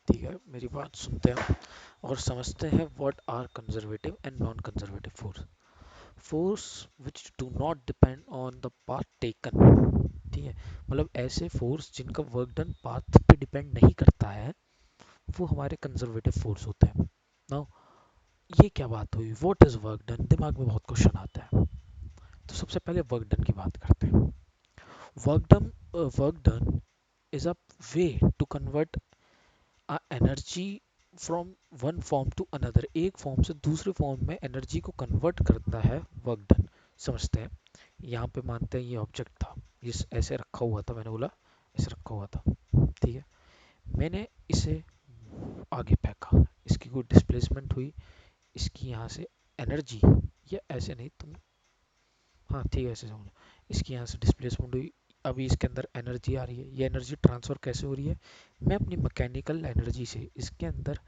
ठीक है, मेरी बात सुनते हैं और समझते हैं what are conservative and non conservative force. Force which do not depend on the path taken. ठीक है, मतलब ऐसे फोर्स जिनका वर्क डन पाथ पे डिपेंड नहीं करता है, वो हमारे कंजर्वेटिव फोर्स होते हैं। नाउ ये क्या बात हुई, व्हाट इज वर्क डन, दिमाग में बहुत क्वेश्चन आता है। तो सबसे पहले वर्क डन की बात करते हैं। Work done is a way to convert energy from one form to another. एक फॉर्म से दूसरे फॉर्म में एनर्जी को कन्वर्ट करता है वर्क डन। समझते हैं, यहाँ पे मानते हैं ये ऑब्जेक्ट था, ये ऐसे रखा हुआ था, मैंने बोला ऐसे रखा हुआ था। ठीक है, मैंने इसे आगे फेंका, इसकी कोई डिस्प्लेसमेंट हुई, इसकी यहाँ से एनर्जी, या ऐसे नहीं तुम, हाँ ठीक है ऐसे समझो, इसकी यहाँ से डिस्प्लेसमेंट हुई, अभी इसके अंदर एनर्जी आ रही है। ये एनर्जी ट्रांसफर कैसे हो रही है, मैं अपनी मैकेनिकल एनर्जी से इसके अंदर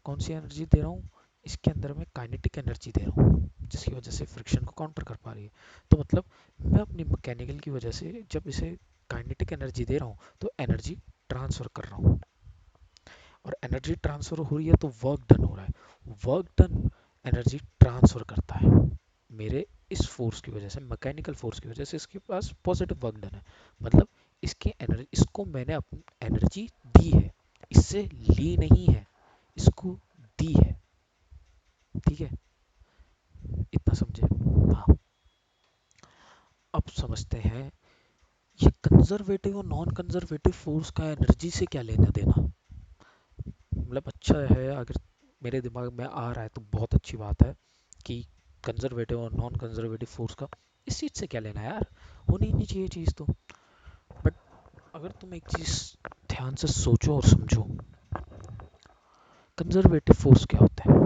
कौन सी एनर्जी दे रहा हूँ, इसके अंदर मैं काइनेटिक एनर्जी दे रहा हूँ, जिसकी वजह से फ्रिक्शन को काउंटर कर पा रही है। तो मतलब मैं अपनी मैकेनिकल की वजह से जब इसे काइनेटिक एनर्जी दे रहा हूँ तो एनर्जी ट्रांसफर कर रहा हूँ, और एनर्जी ट्रांसफर हो रही है तो वर्क डन हो रहा है। वर्क डन एनर्जी ट्रांसफर करता है मेरे इस फोर्स की वजह से, मैकेनिकल फोर्स की वजह से इसके पास पॉजिटिव वर्क डन है। मतलब इसकी एनर्जी, इसको मैंने अपनी एनर्जी दी है, इससे ली नहीं है, इसको दी है। ठीक है, इतना समझे। हाँ, अब समझते हैं ये कंजर्वेटिव और नॉन कंजर्वेटिव फोर्स का एनर्जी से क्या लेना देना। मतलब अच्छा है, अगर मेरे दिमाग में आ रहा है तो बहुत अच्छी बात है कि कंजर्वेटिव और नॉन कंजर्वेटिव फोर्स का इस चीज़ से क्या लेना है यार, होनी ही नहीं चाहिए चीज़ तो। बट अगर तुम एक चीज़ ध्यान से सोचो और समझो, कंजर्वेटिव फोर्स क्या होते हैं।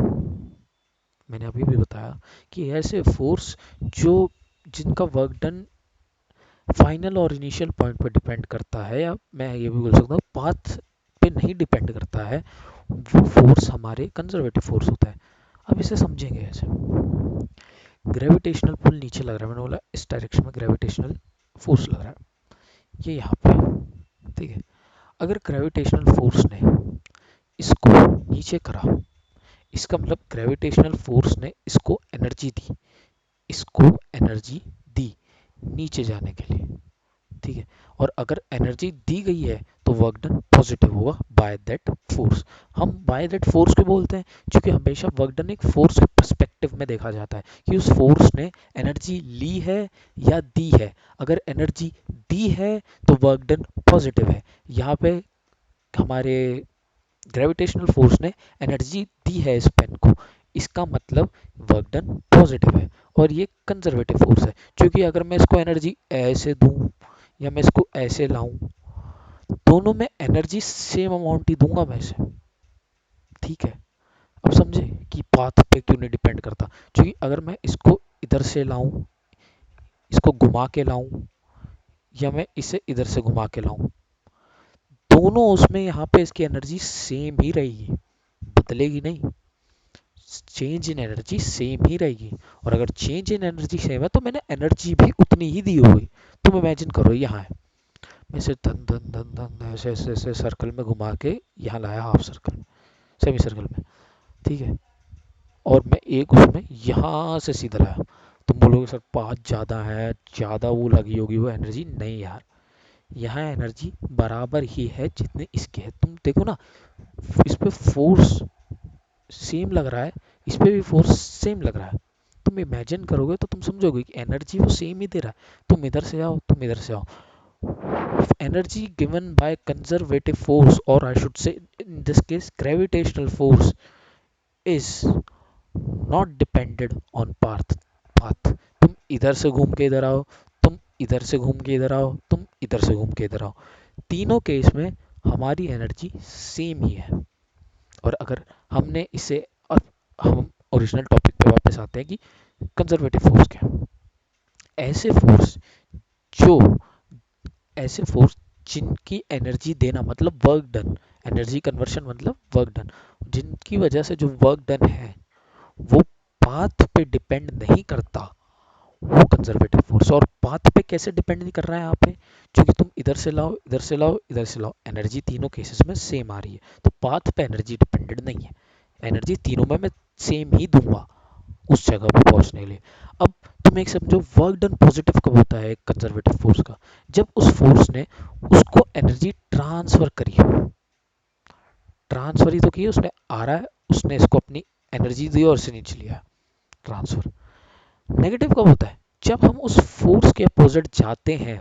मैंने अभी भी बताया कि ऐसे फोर्स जो, जिनका वर्क डन फाइनल और इनिशियल पॉइंट पे डिपेंड करता है, या मैं ये भी बोल सकता हूँ पाथ पे नहीं डिपेंड करता है, वो फोर्स हमारे कंजर्वेटिव फोर्स होता है। अब इसे समझेंगे ऐसे, ग्रेविटेशनल पुल नीचे लग रहा है, मैंने बोला इस डायरेक्शन में ग्रेविटेशनल फोर्स लग रहा है, ये यहाँ पे। ठीक है, अगर ग्रेविटेशनल फोर्स ने इसको नीचे करा, इसका मतलब ग्रेविटेशनल फोर्स ने इसको एनर्जी दी, इसको एनर्जी दी नीचे जाने के लिए। ठीक है, और अगर एनर्जी दी गई है तो वर्क डन पॉजिटिव होगा बाय दैट फोर्स। हम बाय दैट फोर्स क्यों बोलते हैं, क्योंकि हमेशा वर्क डन एक फोर्स के पर्सपेक्टिव में देखा जाता है कि उस फोर्स ने एनर्जी ली है या दी है। अगर एनर्जी दी है तो वर्क डन पॉजिटिव है। यहाँ पे हमारे ग्रेविटेशनल फोर्स ने एनर्जी दी है इस पेन को, इसका मतलब वर्क डन पॉजिटिव है। और ये कंजर्वेटिव फोर्स है, क्योंकि अगर मैं इसको एनर्जी ऐसे दूं या मैं इसको ऐसे लाऊं, दोनों में एनर्जी सेम अमाउंट ही दूंगा मैं इसे। ठीक है, अब समझे कि पाथ पे क्यों नहीं डिपेंड करता, क्योंकि अगर मैं इसको इधर से लाऊं, इसको घुमा के लाऊं, या मैं इसे इधर से घुमा के लाऊं, दोनों उसमें यहाँ पे इसकी एनर्जी सेम ही रहेगी, बदलेगी नहीं। चेंज इन एनर्जी सेम ही रहेगी, और अगर चेंज इन एनर्जी सेम है तो मैंने एनर्जी भी उतनी ही दी होगी। तुम इमेजिन करो यहाँ है, मैं इसे धन धन धन धन ऐसे ऐसे ऐसे सर्कल में घुमा के यहाँ लाया, हाफ सर्कल में, सेमी सर्कल में। ठीक है, और मैं एक उसमें यहाँ से सीधा लाया। तुम बोलोगे सर पाथ ज़्यादा है, ज़्यादा वो लगी होगी वो एनर्जी, नहीं यार, यहाँ एनर्जी बराबर ही है जितने इसके है। तुम देखो ना, इस पे फोर्स सेम लग रहा है, इस पे भी फोर्स सेम लग रहा है। तुम इमेजिन करोगे तो तुम समझोगे कि एनर्जी वो सेम ही दे रहा है। तुम इधर से आओ, तुम इधर से आओ, energy given by conservative force, or I should say in this case gravitational force, is not dependent on path। तुम इधर से घूम के इधर आओ, तुम इधर से घूम के इधर आओ, तुम इधर से घूम के इधर आओ, तीनों केस में हमारी एनर्जी सेम ही है। और अगर हमने इसे, और हम ओरिजिनल टॉपिक पे वापस आते हैं कि कंजर्वेटिव फोर्स क्या है। ऐसे फोर्स जो, ऐसे फोर्स जिनकी एनर्जी देना मतलब वर्क डन, एनर्जी कन्वर्शन मतलब वर्क डन, जिनकी वजह से जो वर्क डन है वो पाथ पे डिपेंड नहीं करता, वो कंजर्वेटिव फोर्स। और पाथ पे कैसे डिपेंड नहीं कर रहा है यहाँ पे, क्योंकि तुम इधर से लाओ, इधर से लाओ, इधर से लाओ, एनर्जी तीनों केसेस में सेम आ रही है, तो पाथ पे एनर्जी डिपेंडेंट नहीं है। एनर्जी तीनों में मैं सेम ही दूंगा उस जगह पे पहुंचने के लिए। अब तुम एक समझो, वर्क डन पॉजिटिव कब होता है एक कंजर्वेटिव फोर्स का, जब उस फोर्स ने उसको एनर्जी ट्रांसफर करी। ट्रांसफर ही तो की उसने, आ रहा है, उसने इसको अपनी एनर्जी दी और इसे नीचे लिया, ट्रांसफर। नेगेटिव कब होता है, जब हम उस फोर्स के अपोजिट जाते हैं,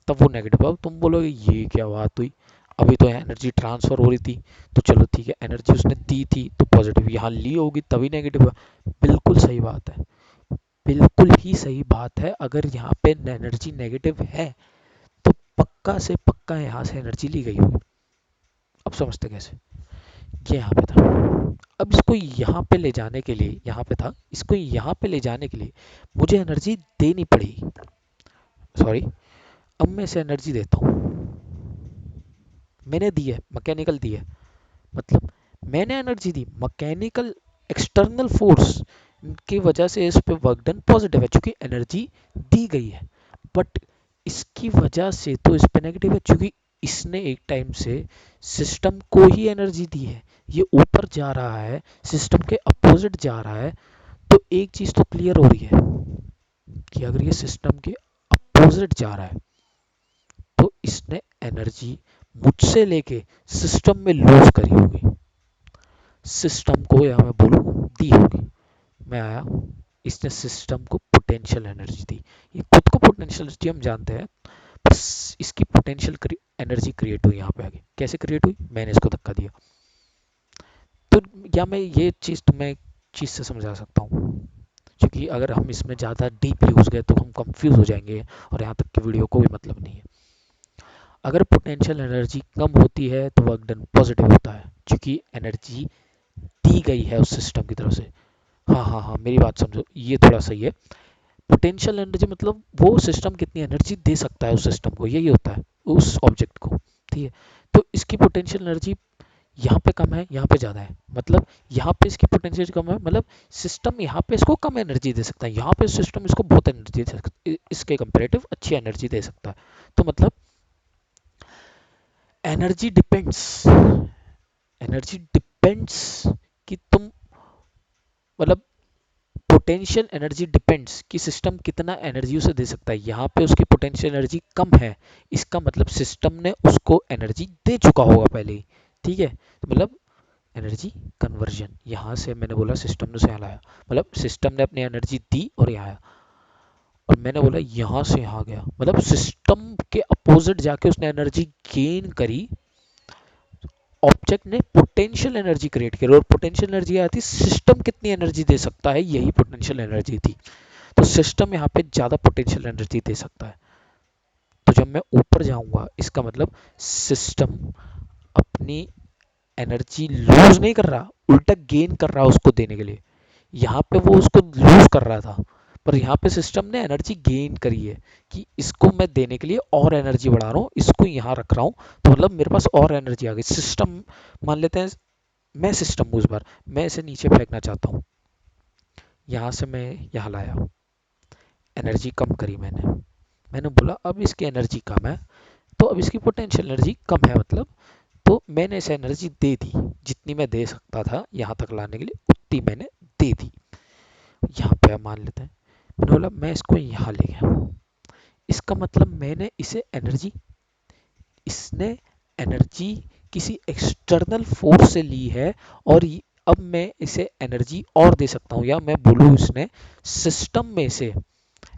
तब वो नेगेटिव। अब तुम बोलोगे ये क्या बात हुई, अभी तो एनर्जी ट्रांसफर हो रही थी, तो चलो ठीक है, एनर्जी उसने दी थी तो पॉजिटिव, यहाँ ली होगी तभी नेगेटिव है। बिल्कुल सही बात है, बिल्कुल ही सही बात है। अगर यहाँ पे एनर्जी नेगेटिव है तो पक्का से पक्का यहाँ से एनर्जी ली गई होगी। अब समझते कैसे, ये यहाँ पे था, अब इसको यहाँ पे ले जाने के लिए, यहाँ पे था, इसको यहाँ पे ले जाने के लिए मुझे एनर्जी देनी पड़ेगी। सॉरी, अब मैं इसे एनर्जी देता हूँ, मैंने दी है, मैकेनिकल दी है, मतलब मैंने एनर्जी दी, मैकेनिकल एक्सटर्नल फोर्स की वजह से इस पे वर्क डन पॉजिटिव है, क्योंकि एनर्जी दी गई है। बट इसकी वजह से तो इस पे नेगेटिव है, क्योंकि इसने एक टाइम से सिस्टम को ही एनर्जी दी है, ये ऊपर जा रहा है, सिस्टम के अपोजिट जा रहा है। तो एक चीज तो क्लियर हो रही है कि अगर ये सिस्टम के अपोजिट जा रहा है तो इसने एनर्जी मुझसे लेके सिस्टम में लूज करी होगी, सिस्टम को, या मैं बोलूँ दी होगी। मैं आया, इसने सिस्टम को पोटेंशियल एनर्जी दी, ये खुद को पोटेंशियल एनर्जी हम जानते हैं, बस इसकी पोटेंशियल एनर्जी क्रिएट हुई यहाँ पे आगे। कैसे क्रिएट हुई, मैंने इसको धक्का दिया। तो या मैं ये चीज़ तुम्हें चीज़ से समझा सकता हूँ, क्योंकि अगर हम इसमें ज़्यादा डीपली घुस गए तो हम कंफ्यूज हो जाएंगे और यहाँ तक की वीडियो को भी मतलब नहीं है। अगर पोटेंशियल एनर्जी कम होती है तो वर्क डन पॉजिटिव होता है, क्योंकि एनर्जी दी गई है उस सिस्टम की तरफ से। हाँ हाँ हाँ, मेरी बात समझो, ये थोड़ा सही है। पोटेंशियल एनर्जी मतलब वो सिस्टम कितनी एनर्जी दे सकता है उस सिस्टम को, यही होता है उस ऑब्जेक्ट को, ठीक है। तो इसकी पोटेंशियल एनर्जी यहाँ पे कम है, यहाँ पे ज़्यादा है, मतलब यहाँ पे इसकी पोटेंशियल कम है, मतलब सिस्टम यहाँ पे इसको कम एनर्जी दे सकता है, यहाँ पे सिस्टम इसको बहुत एनर्जी दे सकता है, इसके कंपेरेटिव अच्छी एनर्जी दे सकता है। तो मतलब एनर्जी डिपेंड्स, एनर्जी डिपेंड्स कि तुम, मतलब पोटेंशियल एनर्जी डिपेंड्स कि सिस्टम कितना एनर्जी उसे दे सकता है। यहाँ पे उसकी पोटेंशियल एनर्जी कम है, इसका मतलब सिस्टम ने उसको एनर्जी दे चुका होगा पहले ही, ठीक है। तो मतलब एनर्जी कन्वर्जन, यहाँ से मैंने बोला सिस्टम ने उसे यहाँ लाया, मतलब सिस्टम ने अपनी एनर्जी दी और यहाँ आया, और मैंने बोला यहाँ से यहाँ गया, मतलब सिस्टम के अपोजिट जाके उसने एनर्जी गेन करी। ऑब्जेक्ट ने पोटेंशियल एनर्जी क्रिएट करी, और पोटेंशियल एनर्जी आई थी सिस्टम कितनी एनर्जी दे सकता है, यही पोटेंशियल एनर्जी थी। तो सिस्टम यहाँ पे ज़्यादा पोटेंशियल एनर्जी दे सकता है। तो जब मैं ऊपर जाऊंगा, इसका मतलब सिस्टम अपनी एनर्जी लूज नहीं कर रहा, उल्टा गेन कर रहा है उसको देने के लिए। यहाँ पे वो उसको लूज कर रहा था, पर यहाँ पे सिस्टम ने एनर्जी गेन करी है कि इसको मैं देने के लिए और एनर्जी बढ़ा रहा हूँ, इसको यहाँ रख रहा हूँ, तो मतलब मेरे पास और एनर्जी आ गई। सिस्टम, मान लेते हैं मैं सिस्टम हूँ, इस बार मैं इसे नीचे फेंकना चाहता हूँ, यहाँ से मैं यहाँ लाया, एनर्जी कम करी मैंने, मैंने बोला अब इसकी एनर्जी कम है, तो अब इसकी पोटेंशियल एनर्जी कम है, मतलब तो मैंने इसे एनर्जी दे दी, जितनी मैं दे सकता था यहाँ तक लाने के लिए उतनी मैंने दे दी। यहाँ पे मान लेते हैं, मैंने बोला मैं इसको यहाँ ले गया, इसका मतलब मैंने इसे एनर्जी, इसने एनर्जी किसी एक्सटर्नल फोर्स से ली है, और अब मैं इसे एनर्जी और दे सकता हूँ, या मैं बोलूँ इसने सिस्टम में से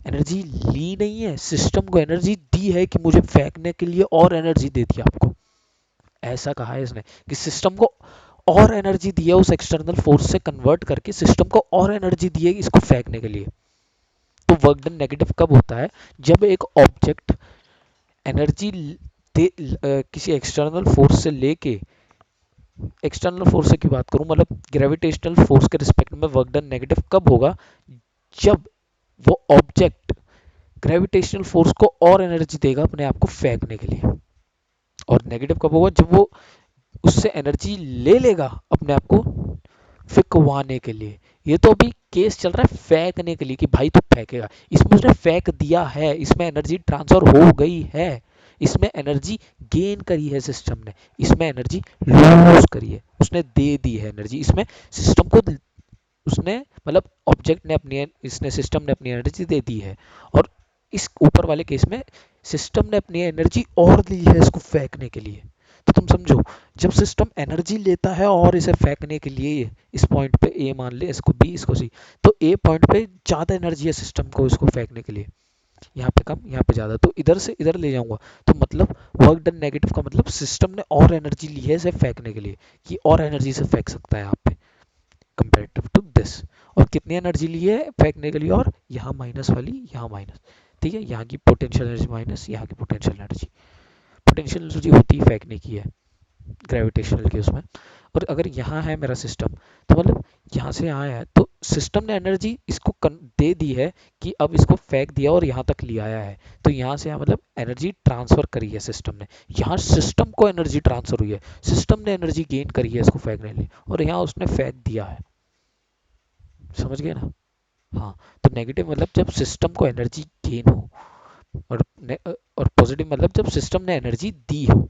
एनर्जी ली नहीं है, सिस्टम को एनर्जी दी है कि मुझे फेंकने के लिए और एनर्जी दे दी आपको। ऐसा कहा है इसने कि सिस्टम को और एनर्जी दी है, उस एक्सटर्नल फोर्स से कन्वर्ट करके सिस्टम को और एनर्जी दी है इसको फेंकने के लिए। तो वर्क डन नेगेटिव कब होता है, जब एक ऑब्जेक्ट एनर्जी किसी एक्सटर्नल फोर्स से लेके, एक्सटर्नल फोर्स से की बात करूं, मतलब ग्रेविटेशनल फोर्स के रिस्पेक्ट में वर्क डन नेगेटिव कब होगा, जब वो ऑब्जेक्ट ग्रेविटेशनल फोर्स को और एनर्जी देगा अपने आप को फेंकने के लिए। और नेगेटिव कब होगा, जब वो उससे एनर्जी ले लेगा अपने आप को फिकवाने के लिए। ये तो अभी केस चल रहा है फेंकने के लिए कि भाई तू फेंकेगा, इसमें उसने फेंक दिया है, इसमें एनर्जी ट्रांसफर हो गई है, इसमें एनर्जी गेन करी है सिस्टम ने, इसमें एनर्जी लूज करी है, उसने दे दी है एनर्जी, इसमें सिस्टम को उसने मतलब ऑब्जेक्ट ने अपनी, इसने सिस्टम ने अपनी एनर्जी दे दी है। और इस ऊपर वाले केस में सिस्टम ने अपनी एनर्जी और ली है इसको फेंकने के लिए। तो तुम समझो, जब सिस्टम एनर्जी लेता है और इसे फेंकने के लिए, इस पॉइंट पे ए मान ले, इसको बी इसको सी, तो ए पॉइंट पे ज़्यादा एनर्जी है सिस्टम को इसको फेंकने के लिए, यहाँ पे कम यहाँ पे ज़्यादा, तो इधर से इधर ले जाऊंगा, तो मतलब वर्क डन नेगेटिव का मतलब सिस्टम ने और एनर्जी ली है इसे फेंकने के लिए, कि और एनर्जी से फेंक सकता है यहाँ पे कंपेरेटिव टू दिस। और कितनी एनर्जी ली है फेंकने के लिए, और यहाँ माइनस वाली, यहाँ माइनस, ठीक है, यहाँ की पोटेंशियल एनर्जी माइनस, यहाँ की पोटेंशियल एनर्जी, पोटेंशियल एनर्जी होती है फेंकने की है ग्रेविटेशनल के उसमें। और अगर यहाँ है मेरा सिस्टम, तो मतलब यहाँ से यहाँ है, तो सिस्टम ने एनर्जी इसको दे दी है कि अब इसको फेंक दिया और यहाँ तक ले आया है, तो यहाँ से यहाँ मतलब एनर्जी ट्रांसफर करी है सिस्टम ने, यहाँ सिस्टम को एनर्जी ट्रांसफर हुई है, सिस्टम ने एनर्जी गेन करी है इसको फेंकने के लिए, और यहाँ उसने फेंक दिया है। समझ गए ना? हाँ, तो नेगेटिव मतलब जब सिस्टम को एनर्जी गेन हो, और और पॉजिटिव मतलब जब सिस्टम ने एनर्जी दी हो।